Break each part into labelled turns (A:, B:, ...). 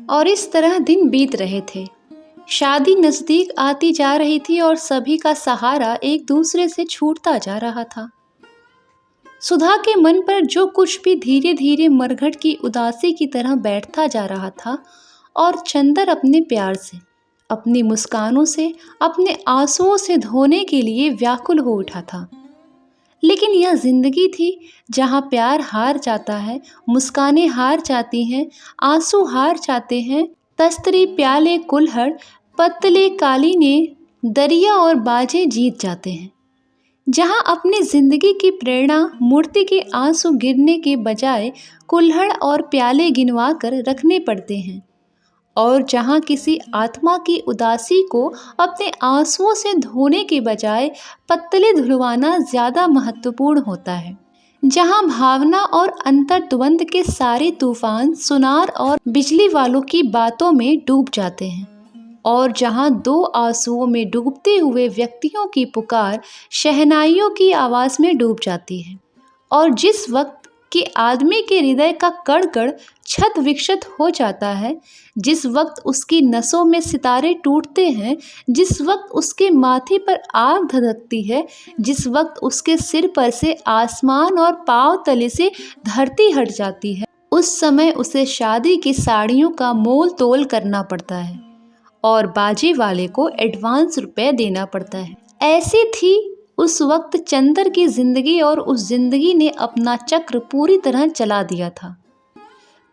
A: और इस तरह दिन बीत रहे थे। शादी नजदीक आती जा रही थी और सभी का सहारा एक दूसरे से छूटता जा रहा था। सुधा के मन पर जो कुछ भी धीरे धीरे मरघट की उदासी की तरह बैठता जा रहा था, और चंदर अपने प्यार से, अपनी मुस्कानों से, अपने आंसुओं से धोने के लिए व्याकुल हो उठा था। लेकिन यह जिंदगी थी जहाँ प्यार हार जाता है, मुस्कानें हार जाती हैं, आंसू हार जाते हैं, तस्तरी प्याले कुल्हड़ पत्तले कालीने दरिया और बाजे जीत जाते हैं। जहाँ अपनी जिंदगी की प्रेरणा मूर्ति के आंसू गिरने के बजाय कुल्हड़ और प्याले गिनवा कर रखने पड़ते हैं, और जहाँ किसी आत्मा की उदासी को अपने आंसुओं से धोने के बजाय पत्तले धुलवाना ज़्यादा महत्वपूर्ण होता है। जहाँ भावना और अंतर्द्वंद के सारे तूफान सुनार और बिजली वालों की बातों में डूब जाते हैं, और जहाँ दो आंसुओं में डूबते हुए व्यक्तियों की पुकार शहनाइयों की आवाज़ में डूब जाती है, और जिस वक्त कि आदमी के हृदय का कण कण छत विक्षत हो जाता है, जिस वक्त उसकी नसों में सितारे टूटते हैं, जिस वक्त उसके माथे पर आग धधकती है, जिस वक्त उसके सिर पर से आसमान और पांव तले से धरती हट जाती है, उस समय उसे शादी की साड़ियों का मोल तोल करना पड़ता है और बाजे वाले को एडवांस रुपए देना पड़ता है। ऐसी थी उस वक्त चंदर की जिंदगी, और उस जिंदगी ने अपना चक्र पूरी तरह चला दिया था।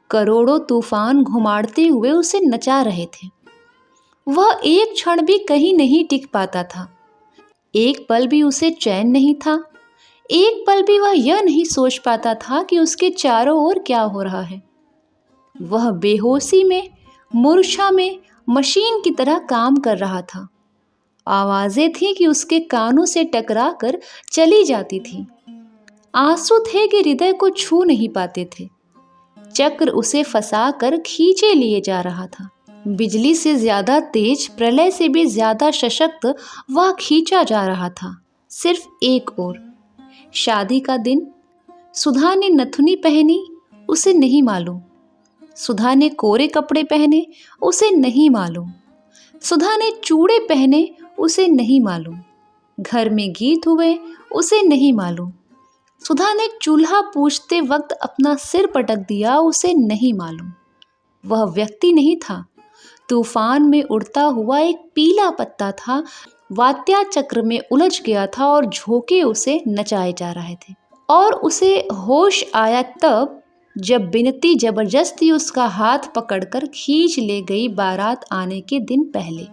A: करोड़ों तूफान घुमाड़ते हुए उसे नचा रहे थे। वह एक क्षण भी कहीं नहीं टिक पाता था। एक पल भी उसे चैन नहीं था। एक पल भी वह यह नहीं सोच पाता था कि उसके चारों ओर क्या हो रहा है। वह बेहोशी में, मूर्छा में मशीन की तरह काम कर रहा था। आवाजें थीं कि उसके कानों से टकरा कर चली जाती थीं। आंसू थे कि हृदय को छू नहीं पाते थे। चक्र उसे फंसा कर खींचे लिए जा रहा था। बिजली से ज्यादा तेज, प्रलय से भी ज्यादा सशक्त वह खींचा जा रहा था, सिर्फ एक ओर। शादी का दिन। सुधा ने नथुनी पहनी, उसे नहीं मालूम। सुधा ने कोरे कपड़े पहने, उसे नहीं मालूम। सुधा ने चूड़े पहने, उसे नहीं मालूम। घर में गीत हुए, उसे नहीं मालूम। सुधा ने चूल्हा पूछते वक्त अपना सिर पटक दिया, उसे नहीं मालूम। वह व्यक्ति नहीं था, तूफान में उड़ता हुआ एक पीला पत्ता था। वात्या चक्र में उलझ गया था और झोंके उसे नचाए जा रहे थे। और उसे होश आया तब जब बिनती जबरदस्ती उसका हाथ पकड़कर खींच ले गई बारात आने के दिन पहले,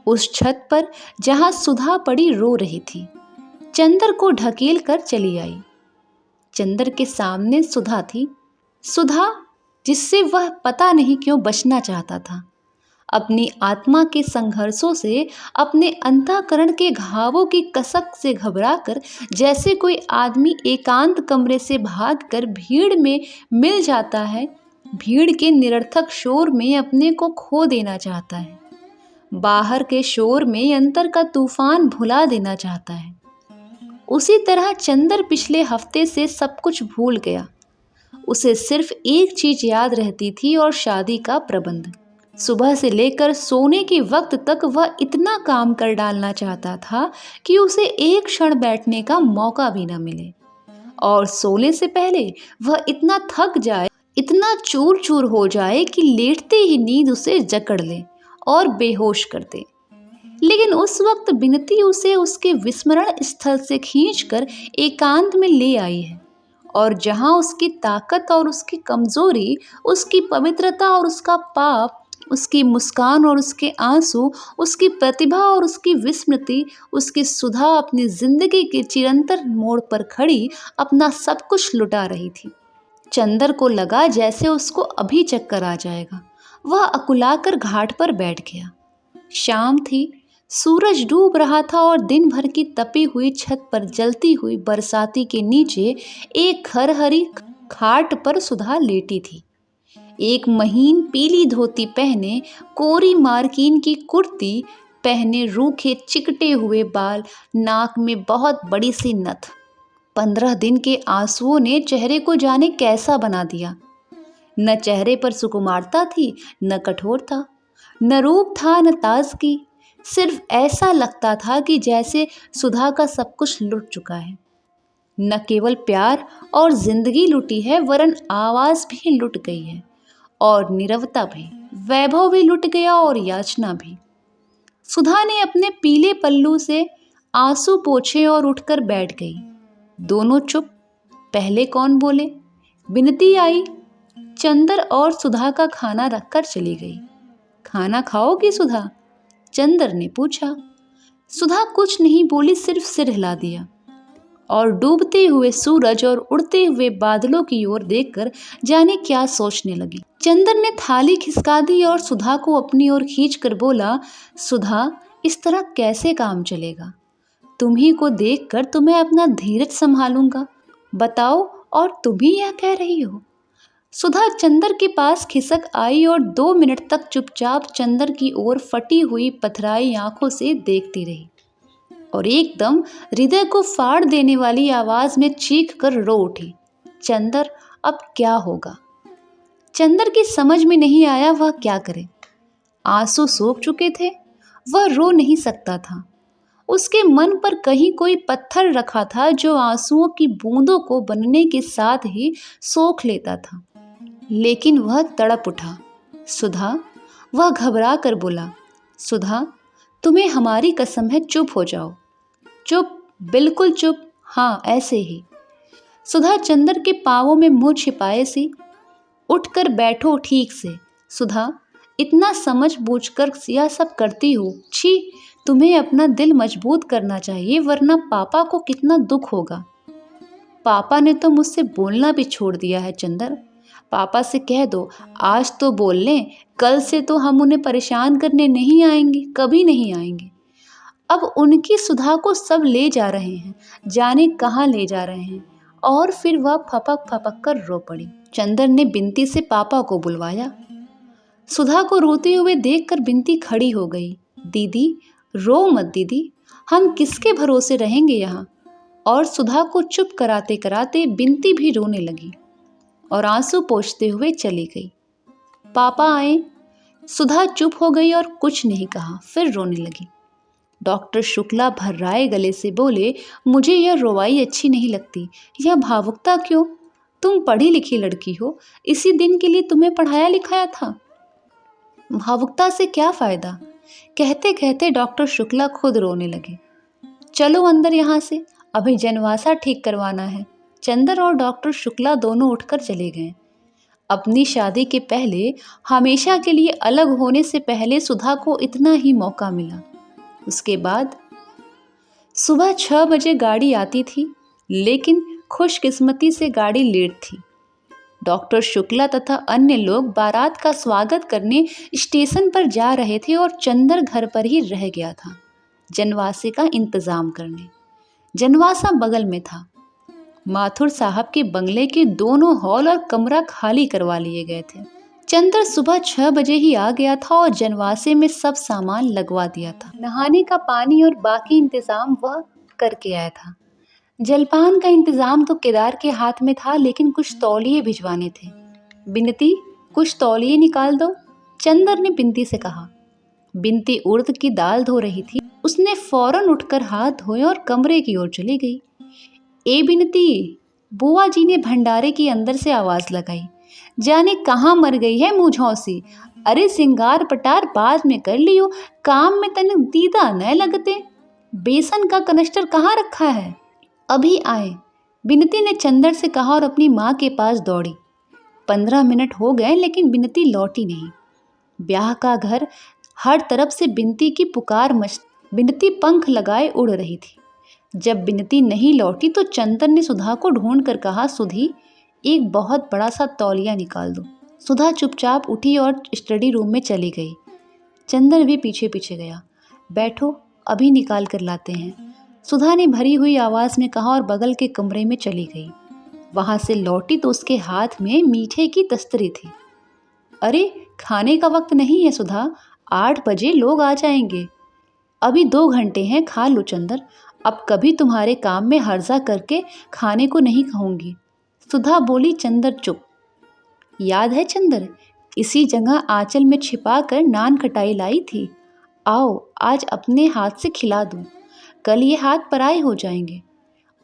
A: उस छत पर जहां सुधा पड़ी रो रही थी। चंदर को ढकेल कर चली आई। चंदर के सामने सुधा थी, सुधा जिससे वह पता नहीं क्यों बचना चाहता था। अपनी आत्मा के संघर्षों से, अपने अंतःकरण के घावों की कसक से घबराकर, जैसे कोई आदमी एकांत कमरे से भागकर भीड़ में मिल जाता है, भीड़ के निरर्थक शोर में अपने को खो देना चाहता है, बाहर के शोर में अंतर का तूफान भुला देना चाहता है। उसी तरह चंदर पिछले हफ्ते से सब कुछ भूल गया। उसे सिर्फ एक चीज याद रहती थी, और शादी का प्रबंध। सुबह से लेकर सोने के वक्त तक वह इतना काम कर डालना चाहता था कि उसे एक क्षण बैठने का मौका भी न मिले, और सोने से पहले वह इतना थक जाए, इतना चूर चूर हो जाए कि लेटते ही नींद उसे जकड़ ले और बेहोश कर दे। लेकिन उस वक्त बिनती उसे उसके विस्मरण स्थल से खींचकर एकांत में ले आई है, और जहां उसकी ताकत और उसकी कमजोरी, उसकी पवित्रता और उसका पाप, उसकी मुस्कान और उसके आंसू, उसकी प्रतिभा और उसकी विस्मृति, उसकी सुधा अपनी जिंदगी के चिरंतर मोड़ पर खड़ी अपना सब कुछ लुटा रही थी। चंदर को लगा जैसे उसको अभी चक्कर आ जाएगा। वह अकुलाकर घाट पर बैठ गया। शाम थी, सूरज डूब रहा था, और दिन भर की तपी हुई छत पर जलती हुई बरसाती के नीचे एक खरहरी खाट पर सुधा लेटी थी। एक महीन पीली धोती पहने, कोरी मार्किन की कुर्ती पहने, रूखे चिकटे हुए बाल, नाक में बहुत बड़ी सी नथ। 15 दिन के आंसुओं ने चेहरे को जाने कैसा बना दिया। न चेहरे पर सुकुमारता थी, न कठोरता, न रूप था, न ताजगी। सिर्फ ऐसा लगता था कि जैसे सुधा का सब कुछ लुट चुका है। न केवल प्यार और जिंदगी लुटी है, वरन आवाज भी लुट गई है, और नीरवता भी। वैभव भी लुट गया और याचना भी। सुधा ने अपने पीले पल्लू से आंसू पोंछे और उठकर बैठ गई। दोनों चुप। पहले कौन बोले? बिनती आई। चंदर और सुधा का खाना रखकर चली गई। खाना खाओगी सुधा? चंदर ने पूछा। सुधा कुछ नहीं बोली, सिर्फ सिर हिला दिया और डूबते हुए सूरज और उड़ते हुए बादलों की ओर देखकर जाने क्या सोचने लगी। चंदर ने थाली खिसका दी और सुधा को अपनी ओर खींचकर बोला, सुधा, इस तरह कैसे काम चलेगा? तुम्ही को देखकर तो मैं अपना धीरज संभालूंगा। बताओ, और तुम ही यह कह रही हो? सुधा चंदर के पास खिसक आई और 2 मिनट तक चुपचाप चंदर की ओर फटी हुई पथराई आंखों से देखती रही और एकदम हृदय को फाड़ देने वाली आवाज में चीख कर रो उठी। चंदर, अब क्या होगा? चंदर की समझ में नहीं आया वह क्या करे। आंसू सूख चुके थे, वह रो नहीं सकता था। उसके मन पर कहीं कोई पत्थर रखा था जो आंसुओं की बूंदों को बनने के साथ ही सोख लेता था। लेकिन वह तड़प उठा। सुधा, वह घबरा कर बोला, सुधा, तुम्हें हमारी कसम है, चुप हो जाओ। चुप, बिल्कुल चुप। हाँ, ऐसे ही। सुधा चंदर के पांवों में मुंह छिपाए सी, उठकर बैठो ठीक से। सुधा, इतना समझ बूझकर यह सब करती हो? छी, तुम्हें अपना दिल मजबूत करना चाहिए, वरना पापा को कितना दुख होगा। पापा ने तो मुझसे बोलना भी छोड़ दिया है चंदर। पापा से कह दो आज तो बोल लें, कल से तो हम उन्हें परेशान करने नहीं आएंगे, कभी नहीं आएंगे। अब उनकी सुधा को सब ले जा रहे हैं, जाने कहाँ ले जा रहे हैं। और फिर वह फपक फपक कर रो पड़ी। चंदर ने बिनती से पापा को बुलवाया। सुधा को रोते हुए देखकर बिनती खड़ी हो गई। दीदी, रो मत दीदी, हम किसके भरोसे रहेंगे यहाँ? और सुधा को चुप कराते कराते बिनती भी रोने लगी और आंसू पोंछते हुए चली गई। पापा आए। सुधा चुप हो गई और कुछ नहीं कहा, फिर रोने लगी। डॉक्टर शुक्ला भर्राए गले से बोले, मुझे यह रोवाई अच्छी नहीं लगती। यह भावुकता क्यों? तुम पढ़ी लिखी लड़की हो, इसी दिन के लिए तुम्हें पढ़ाया लिखाया था। भावुकता से क्या फायदा? कहते कहते डॉक्टर शुक्ला खुद रोने लगे। चलो अंदर यहाँ से, अभी जनवासा ठीक करवाना है। चंदर और डॉक्टर शुक्ला दोनों उठकर चले गए। अपनी शादी के पहले, हमेशा के लिए अलग होने से पहले सुधा को इतना ही मौका मिला। उसके बाद सुबह 6 बजे गाड़ी आती थी, लेकिन खुशकिस्मती से गाड़ी लेट थी। डॉक्टर शुक्ला तथा अन्य लोग बारात का स्वागत करने स्टेशन पर जा रहे थे और चंदर घर पर ही रह गया था जनवासे का इंतजाम करने। जनवासा बगल में था। माथुर साहब के बंगले के दोनों हॉल और कमरा खाली करवा लिए गए थे। चंदर सुबह 6 बजे ही आ गया था और जनवासे में सब सामान लगवा दिया था। नहाने का पानी और बाकी इंतजाम वह करके आया था। जलपान का इंतजाम तो केदार के हाथ में था, लेकिन कुछ तौलिए भिजवाने थे। बिनती, कुछ तौलिए निकाल दो, चंदर ने बिनती से कहा। बिनती उड़द की दाल धो रही थी। उसने फौरन उठकर हाथ धोए और कमरे की ओर चली गई। ए बिनती, बुआ जी ने भंडारे की अंदर से आवाज लगाई। जाने कहाँ मर गई है मुझौसी। अरे सिंगार पटार बाद में कर लियो, काम में तने दीदा न लगते। बेसन का कनस्टर कहाँ रखा है? अभी आए, बिनती ने चंदर से कहा और अपनी माँ के पास दौड़ी। 15 मिनट हो गए, लेकिन बिनती लौटी नहीं। ब्याह का घर, हर तरफ से बिनती की पुकार बिनती पंख लगाए उड़ रही थी। जब बिनती नहीं लौटी तो चंदर ने सुधा को ढूंढ कर कहा, सुधी, एक बहुत बड़ा सा तौलिया निकाल दो। सुधा चुपचाप उठी और स्टडी रूम में चली गई। चंदर भी पीछे पीछे गया। बैठो, अभी निकाल कर लाते हैं, सुधा ने भरी हुई आवाज़ में कहा और बगल के कमरे में चली गई। वहाँ से लौटी तो उसके हाथ में मीठे की तस्तरी थी। अरे, खाने का वक्त नहीं है सुधा, 8 बजे लोग आ जाएंगे। अभी 2 घंटे हैं, खा लो चंदर। अब कभी तुम्हारे काम में हर्जा करके खाने को नहीं कहूँगी। सुधा बोली। चंदर चुप। याद है चंदर, इसी जगह आंचल में छिपा कर नान खटाई लाई थी। आओ आज अपने हाथ से खिला दूं, कल ये हाथ पराए हो जाएंगे।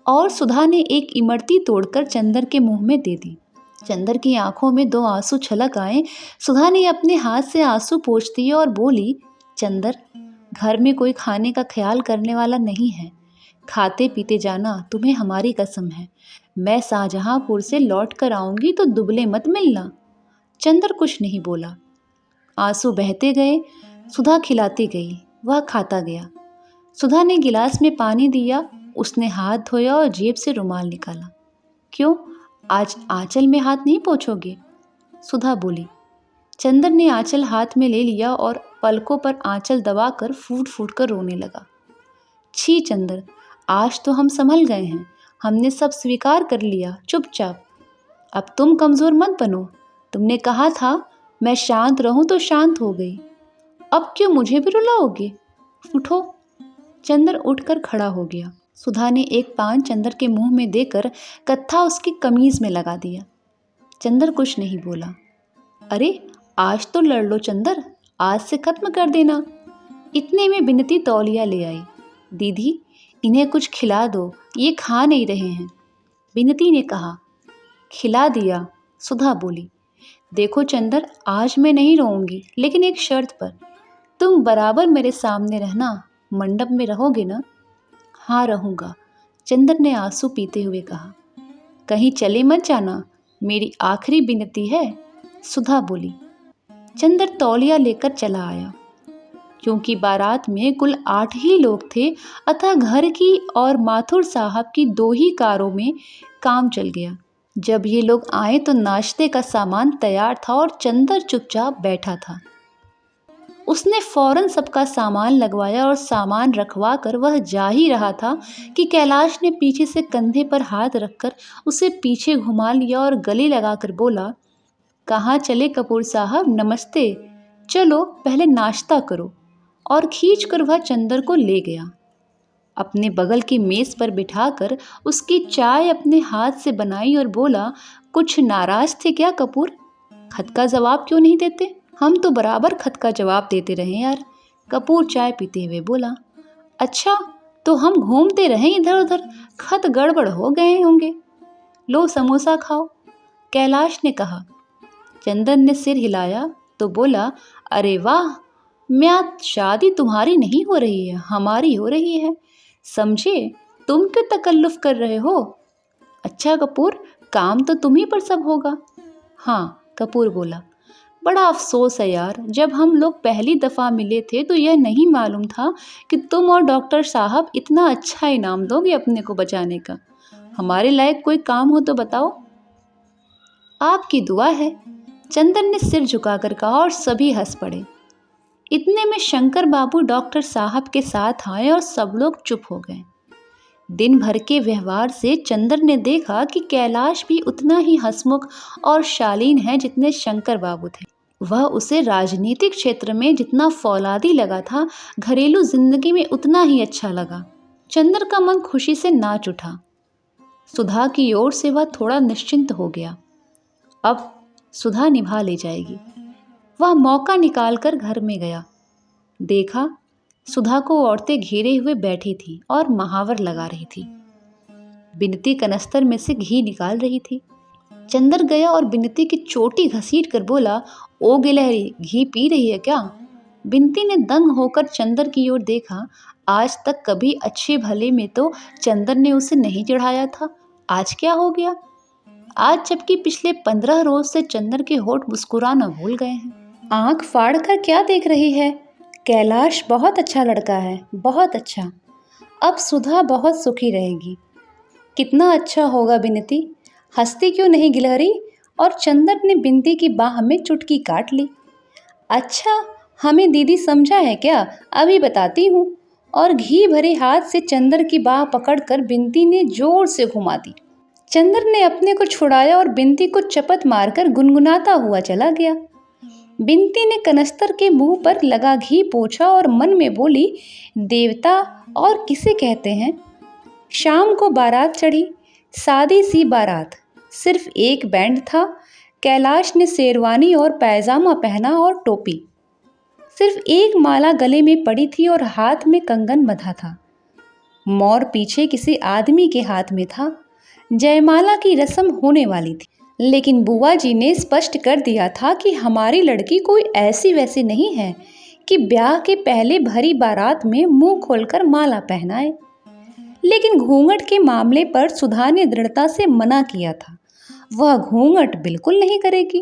A: और सुधा ने एक इमरती तोड़कर चंदर के मुंह में दे दी। चंदर की आंखों में 2 आंसू छलक आए। सुधा ने अपने हाथ से आंसू पोंछ दिए और बोली, चंदर, घर में कोई खाने का ख्याल करने वाला नहीं है। खाते पीते जाना, तुम्हें हमारी कसम है। मैं शाहजहांपुर से लौट कर आऊंगी तो दुबले मत मिलना। चंदर कुछ नहीं बोला। आंसू बहते गए। सुधा खिलाती गई, वह खाता गया। सुधा ने गिलास में पानी दिया, उसने हाथ धोया और जेब से रुमाल निकाला। क्यों, आज आंचल में हाथ नहीं पोंछोगे? सुधा बोली। चंदर ने आंचल हाथ में ले लिया और पलकों पर आंचल दबाकर फूट फूट कर रोने लगा। छी चंदर, आज तो हम संभल गए हैं, हमने सब स्वीकार कर लिया चुपचाप। अब तुम कमज़ोर मत बनो, तुमने कहा था मैं शांत रहूं तो शांत हो गई। अब क्यों मुझे भी रुलाओगे? उठो। चंदर उठकर खड़ा हो गया। सुधा ने एक पान चंदर के मुंह में देकर कत्था उसकी कमीज में लगा दिया। चंदर कुछ नहीं बोला। अरे आज तो लड़ लो चंदर, आज से खत्म कर देना। इतने में बिनती तौलिया ले आई। दीदी, इन्हें कुछ खिला दो, ये खा नहीं रहे हैं। बिनती ने कहा। खिला दिया। सुधा बोली। देखो चंदर, आज मैं नहीं रोऊंगी, लेकिन एक शर्त पर। तुम बराबर मेरे सामने रहना, मंडप में रहोगे ना? हाँ रहूँगा, चंदर ने आंसू पीते हुए कहा। कहीं चले मत जाना, मेरी आखिरी विनती है, सुधा बोली। चंदर तौलिया लेकर चला आया। क्योंकि बारात में कुल 8 ही लोग थे, अतः घर की और माथुर साहब की 2 ही कारों में काम चल गया। जब ये लोग आए तो नाश्ते का सामान तैयार था और चंदर चुपचाप बैठा था। उसने फौरन सबका सामान लगवाया और सामान रखवा कर वह जा ही रहा था कि कैलाश ने पीछे से कंधे पर हाथ रखकर उसे पीछे घुमा लिया और गले लगाकर बोला, कहाँ चले कपूर साहब, नमस्ते। चलो पहले नाश्ता करो। और खींचकर वह चंदर को ले गया। अपने बगल की मेज पर बिठाकर उसकी चाय अपने हाथ से बनाई और बोला, कुछ नाराज थे क्या कपूर? खत का जवाब क्यों नहीं देते? हम तो बराबर खत का जवाब देते रहे यार। कपूर चाय पीते हुए बोला। अच्छा, तो हम घूमते रहें इधर उधर, खत गड़बड़ हो गए होंगे। लो समोसा खाओ, कैलाश ने कहा। चंदन ने सिर हिलाया तो बोला, अरे वाह, म्यां शादी तुम्हारी नहीं हो रही है, हमारी हो रही है। समझे, तुम क्यों तकल्लुफ कर रहे हो? अच्छा कपूर, काम तो तुम ही पर सब होगा। हाँ, कपूर बोला। बड़ा अफसोस है यार, जब हम लोग पहली दफ़ा मिले थे तो यह नहीं मालूम था कि तुम और डॉक्टर साहब इतना अच्छा इनाम दोगे अपने को बचाने का। हमारे लायक कोई काम हो तो बताओ। आपकी दुआ है, चंदन ने सिर झुकाकर कहा और सभी हंस पड़े। इतने में शंकर बाबू डॉक्टर साहब के साथ आए और सब लोग चुप हो गए। दिन भर के व्यवहार से चंदर ने देखा कि कैलाश भी उतना ही हंसमुख और शालीन है जितने शंकर बाबू थे। वह उसे राजनीतिक क्षेत्र में जितना फौलादी लगा था, घरेलू जिंदगी में उतना ही अच्छा लगा। चंदर का मन खुशी से नाच उठा। सुधा की ओर से वह थोड़ा निश्चिंत हो गया। अब सुधा निभा ले जाएगी। वह मौका निकालकर घर में गया। देखा, सुधा को औरतें घेरे हुए बैठी थी और महावर लगा रही थी। बिनती कनस्तर में से घी निकाल रही थी। चंदर गया और बिनती की चोटी घसीट कर बोला, ओ गिलहरी, घी पी रही है क्या? बिनती ने दंग होकर चंदर की ओर देखा। आज तक कभी अच्छे भले में तो चंदर ने उसे नहीं चढ़ाया था, आज क्या हो गया? आज जबकि पिछले 15 रोज से चंदर के होठ मुस्कुराना भूल गए हैं। आंख फाड़ कर क्या देख रही है? कैलाश बहुत अच्छा लड़का है, बहुत अच्छा। अब सुधा बहुत सुखी रहेगी। कितना अच्छा होगा बिनती, हंसती क्यों नहीं गिलहरी? और चंदर ने बिनती की बाह में चुटकी काट ली। अच्छा, हमें दीदी समझा है क्या? अभी बताती हूँ। और घी भरे हाथ से चंदर की बाह पकड़कर बिनती ने जोर से घुमा दी। चंदर ने अपने को छुड़ाया और बिनती को चपत मारकर गुनगुनाता हुआ चला गया। बिनती ने कनस्तर के मुंह पर लगा घी पोंछा और मन में बोली, देवता और किसे कहते हैं? शाम को बारात चढ़ी, सादी सी बारात। सिर्फ एक बैंड था, कैलाश ने शेरवानी और पैजामा पहना और टोपी। सिर्फ एक माला गले में पड़ी थी और हाथ में कंगन बंधा था। मोर पीछे किसी आदमी के हाथ में था। जयमाला की रस्म होने वाली थी, लेकिन बुआ जी ने स्पष्ट कर दिया था कि हमारी लड़की कोई ऐसी वैसी नहीं है कि ब्याह के पहले भरी बारात में मुंह खोलकर माला पहनाए। लेकिन घूंघट के मामले पर सुधा ने दृढ़ता से मना किया था। वह घूंघट बिल्कुल नहीं करेगी।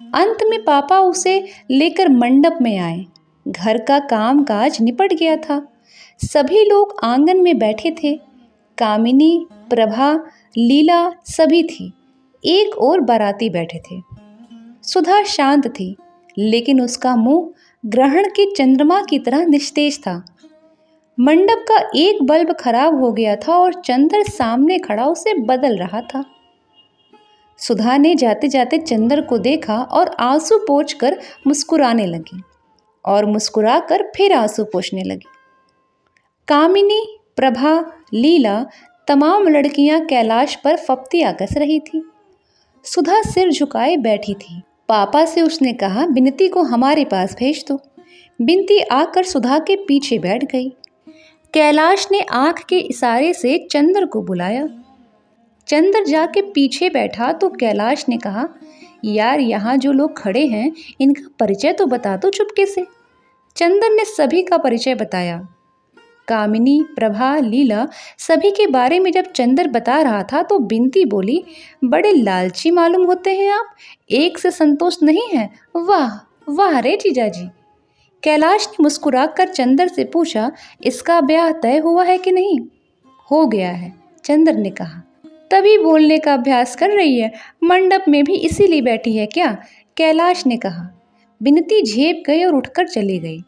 A: अंत में पापा उसे लेकर मंडप में आए। घर का कामकाज निपट गया था। सभी लोग आंगन में बैठे थे। कामिनी, प्रभा, लीला सभी थी। एक और बाराती बैठे थे। सुधा शांत थी, लेकिन उसका मुंह ग्रहण के चंद्रमा की तरह निस्तेज था। मंडप का एक बल्ब खराब हो गया था और चंद्र सामने खड़ा उसे बदल रहा था। सुधा ने जाते जाते चंद्र को देखा और आंसू पोंछकर मुस्कुराने लगी और मुस्कुराकर फिर आंसू पोंछने लगी। कामिनी, प्रभा, लीला तमाम लड़कियां कैलाश पर फप्तियां कस रही थी। सुधा सिर झुकाए बैठी थी। पापा से उसने कहा, बिनती को हमारे पास भेज दो। बिनती आकर सुधा के पीछे बैठ गई। कैलाश ने आंख के इशारे से चंद्र को बुलाया। चंद्र जाके पीछे बैठा तो कैलाश ने कहा, यार यहाँ जो लोग खड़े हैं इनका परिचय तो बता दो चुपके से। चंद्र ने सभी का परिचय बताया। कामिनी, प्रभा, लीला सभी के बारे में जब चंद्र बता रहा था तो बिनती बोली, बड़े लालची मालूम होते हैं आप, एक से संतोष नहीं है। वाह वाह रे जीजाजी। कैलाश ने मुस्कुराकर चंद्र से पूछा, इसका ब्याह तय हुआ है कि नहीं? हो गया है, चंद्र ने कहा। तभी बोलने का अभ्यास कर रही है, मंडप में भी इसीलिए बैठी है क्या? कैलाश ने कहा। बिनती झेप गई और उठकर चली गई।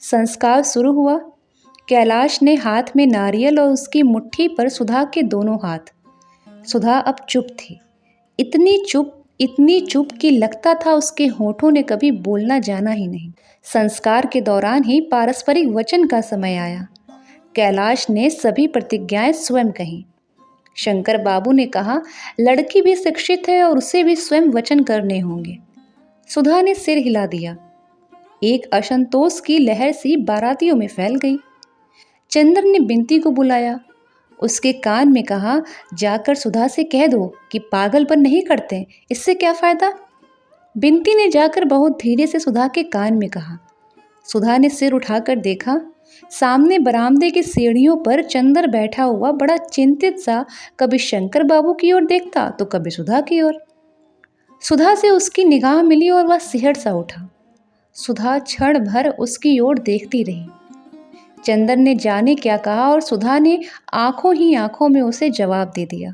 A: संस्कार शुरू हुआ। कैलाश ने हाथ में नारियल और उसकी मुट्ठी पर सुधा के दोनों हाथ। सुधा अब चुप थी, इतनी चुप कि लगता था उसके होठों ने कभी बोलना जाना ही नहीं। संस्कार के दौरान ही पारस्परिक वचन का समय आया। कैलाश ने सभी प्रतिज्ञाएं स्वयं कहीं। शंकर बाबू ने कहा, लड़की भी शिक्षित है और उसे भी स्वयं वचन करने होंगे। सुधा ने सिर हिला दिया। एक असंतोष की लहर सी बारातियों में फैल गई। चंद्र ने बिनती को बुलाया। उसके कान में कहा, जाकर सुधा से कह दो कि पागलपन नहीं करते, इससे क्या फायदा? बिनती ने जाकर बहुत धीरे से सुधा के कान में कहा। सुधा ने सिर उठाकर देखा। सामने बरामदे की सीढ़ियों पर चंद्र बैठा हुआ बड़ा चिंतित सा कभी शंकर बाबू की ओर देखता तो कभी सुधा की ओर। सुधा से उसकी निगाह मिली और वह सिहर सा उठा। सुधा क्षण भर उसकी ओर देखती रही। चंद्र ने जाने क्या कहा और सुधा ने आंखों ही आंखों में उसे जवाब दे दिया।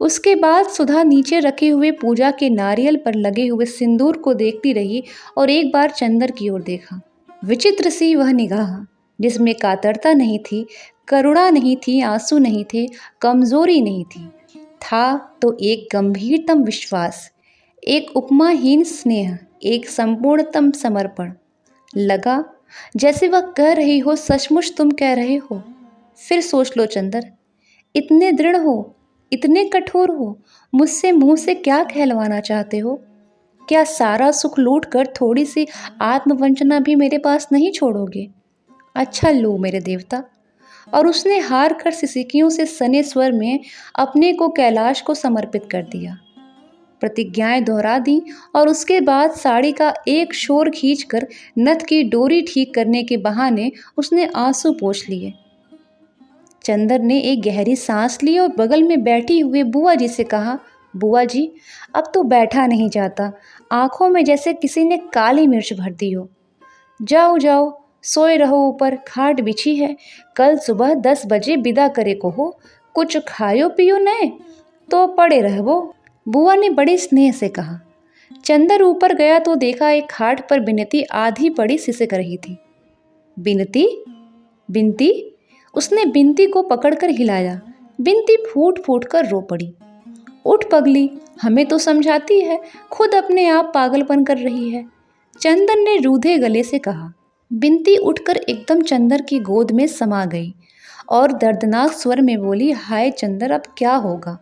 A: उसके बाद सुधा नीचे रखे हुए पूजा के नारियल पर लगे हुए सिंदूर को देखती रही और एक बार चंद्र की ओर देखा। विचित्र सी वह निगाह, जिसमें कातरता नहीं थी, करुणा नहीं थी, आंसू नहीं थे, कमजोरी नहीं थी, था तो एक गंभीरतम विश्वास, एक उपमाहीन स्नेह, एक संपूर्णतम समर्पण। लगा जैसे वह कह रही हो, सचमुच तुम कह रहे हो। फिर सोच लो चंद्र, इतने दृढ़ हो, इतने कठोर हो, मुझसे मुंह से क्या कहलवाना चाहते हो? क्या सारा सुख लूट कर थोड़ी सी आत्मवंचना भी मेरे पास नहीं छोड़ोगे? अच्छा लो मेरे देवता। और उसने हार कर सिसकियों से सने स्वर में अपने को कैलाश को समर्पित कर दिया। प्रतिज्ञाएं दोहरा दी और उसके बाद साड़ी का एक शोर खींचकर नथ की डोरी ठीक करने के बहाने उसने आंसू पोंछ लिए। चंद्र ने एक गहरी सांस ली और बगल में बैठी हुए बुआ जी से कहा, बुआ जी अब तो बैठा नहीं जाता, आंखों में जैसे किसी ने काली मिर्च भर दी हो। जाओ जाओ, सोए रहो, ऊपर खाट बिछी है, कल सुबह 10 बजे विदा करे को हो, कुछ खायो पियो न तो पड़े रहो। बुआ ने बड़े स्नेह से कहा। चंद्र ऊपर गया तो देखा एक खाट पर बिनती आधी पड़ी सिसक रही थी। बिनती, बिनती, उसने बिनती को पकड़कर हिलाया। बिनती फूट फूट कर रो पड़ी। उठ पगली, हमें तो समझाती है, खुद अपने आप पागलपन कर रही है, चंदन ने रूधे गले से कहा। बिनती उठकर एकदम चंदर की गोद में समा गई और दर्दनाक स्वर में बोली, हाय चंदर अब क्या होगा?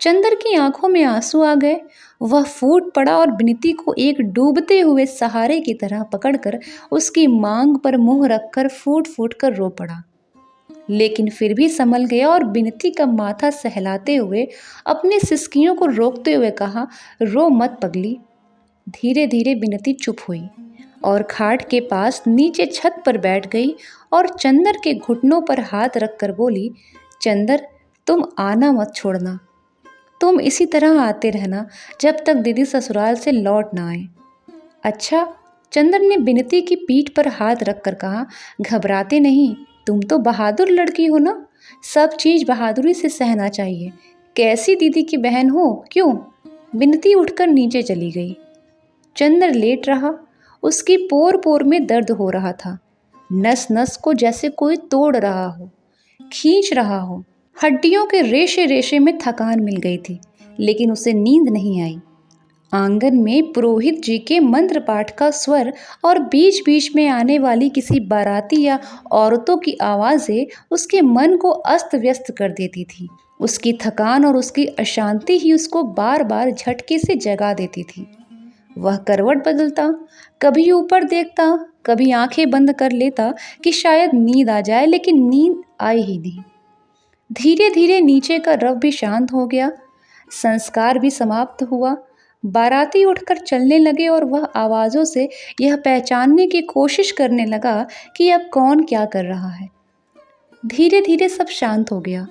A: चंदर की आंखों में आंसू आ गए। वह फूट पड़ा और विनती को एक डूबते हुए सहारे की तरह पकड़कर उसकी मांग पर मुंह रखकर फूट फूट कर रो पड़ा। लेकिन फिर भी संभल गया और विनती का माथा सहलाते हुए अपनी सिसकियों को रोकते हुए कहा, रो मत पगली। धीरे धीरे विनती चुप हुई और खाट के पास नीचे छत पर बैठ गई और चंदर के घुटनों पर हाथ रखकर बोली, चंदर, तुम आना मत छोड़ना। तुम इसी तरह आते रहना जब तक दीदी ससुराल से लौट ना आए। अच्छा, चंदर ने विनती की पीठ पर हाथ रखकर कहा, घबराते नहीं, तुम तो बहादुर लड़की हो ना, सब चीज बहादुरी से सहना चाहिए। कैसी दीदी की बहन हो, क्यों? विनती उठकर नीचे चली गई। चंदर लेट रहा। उसकी पोर पोर में दर्द हो रहा था। नस नस को जैसे कोई तोड़ रहा हो, खींच रहा हो। हड्डियों के रेशे रेशे में थकान मिल गई थी, लेकिन उसे नींद नहीं आई। आंगन में पुरोहित जी के मंत्र पाठ का स्वर और बीच बीच में आने वाली किसी बाराती या औरतों की आवाज़ें उसके मन को अस्त व्यस्त कर देती थी। उसकी थकान और उसकी अशांति ही उसको बार बार झटके से जगा देती थी। वह करवट बदलता, कभी ऊपर देखता, कभी आंखें बंद कर लेता कि शायद नींद आ जाए, लेकिन नींद आई ही नहीं। धीरे धीरे नीचे का रव भी शांत हो गया। संस्कार भी समाप्त हुआ। बाराती उठकर चलने लगे और वह आवाज़ों से यह पहचानने की कोशिश करने लगा कि अब कौन क्या कर रहा है। धीरे धीरे सब शांत हो गया।